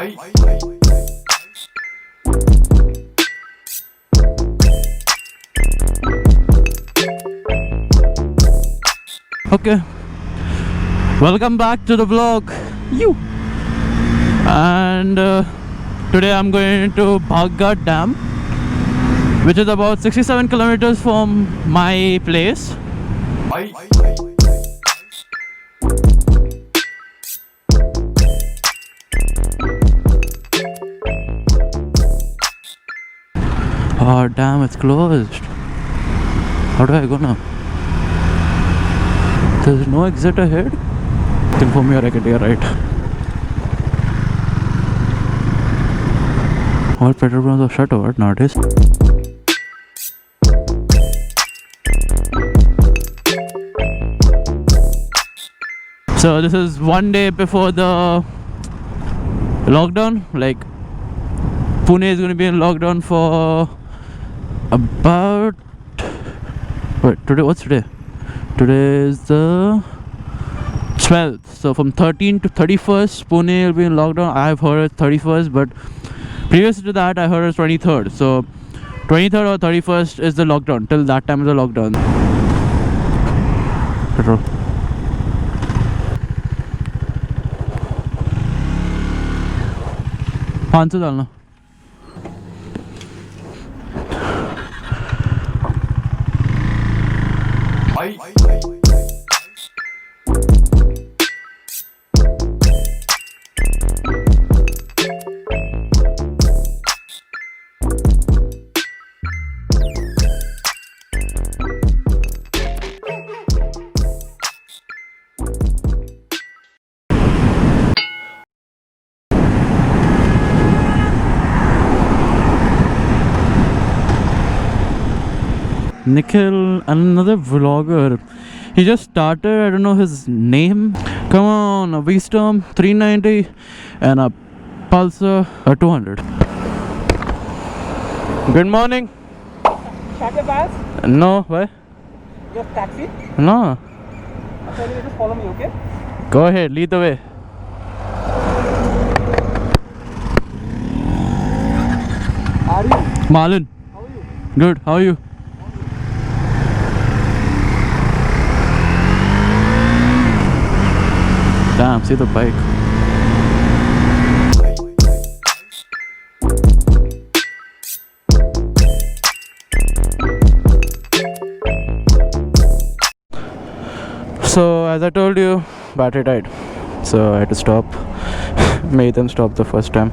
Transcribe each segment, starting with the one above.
Okay, welcome back to the vlog. You and today I'm going to Bhatghat Dam, which is about 67 kilometers from my place. Oh damn, it's closed. How do I go now? There's no exit ahead. I think from here I can take a right. All petrol pumps are shut over nowadays. So this is one day before the lockdown. Like Pune is going to be in lockdown for about... Wait, today, what's today? Today is the 12th. So from 13th to 31st, Pune will be in lockdown. I've heard it's 31st, but previous to that, I heard it's 23rd. So 23rd or 31st is the lockdown. Till that time is the lockdown. Petrol. $500 डालना. Nikhil, another vlogger. He just started, I don't know his name. Come on, a V-Storm 390 and a Pulsar 200. Good morning. Shaka Bass? No, why? You have taxi? No. Okay, you just follow me, okay? Go ahead, lead the way. How are you? Malin. How are you? Good, how are you? Damn, see the bike. So as I told you, battery died. So I had to stop. Made them stop the first time.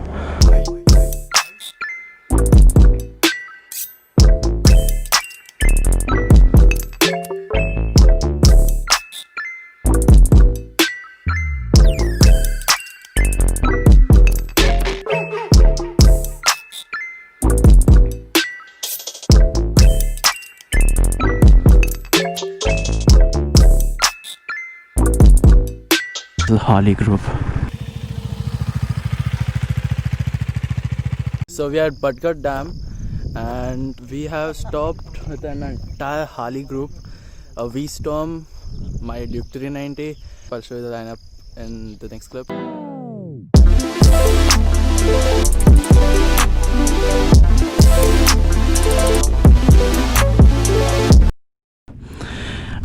The Harley group. So we are at Bhatghat Dam and we have stopped with an entire Harley group, a V-Storm, my Duke 390. I'll show you the lineup in the next clip.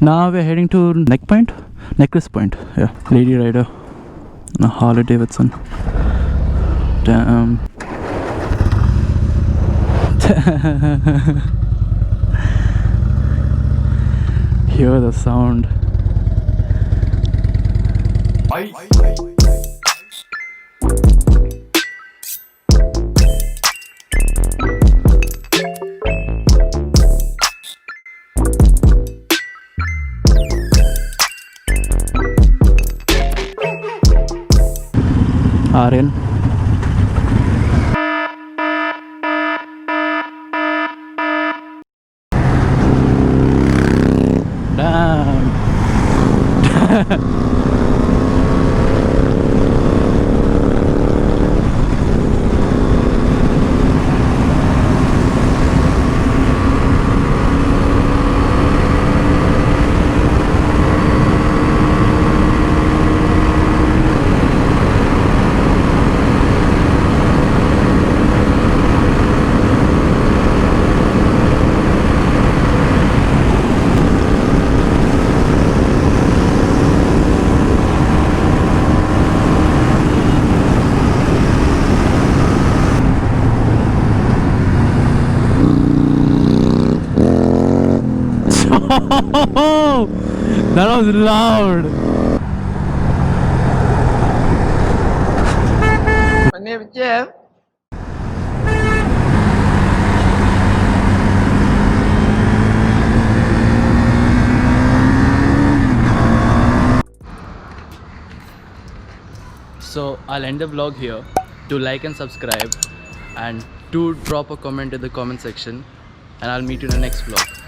Now we're heading to Necklace Point, yeah, Lady Rider, a Harley Davidson. Damn. Hear the sound. Aryan. Damn. That was loud. My name is Jeff. So I'll end the vlog here. Do like and subscribe, and do drop a comment in the comment section, and I'll meet you in the next vlog.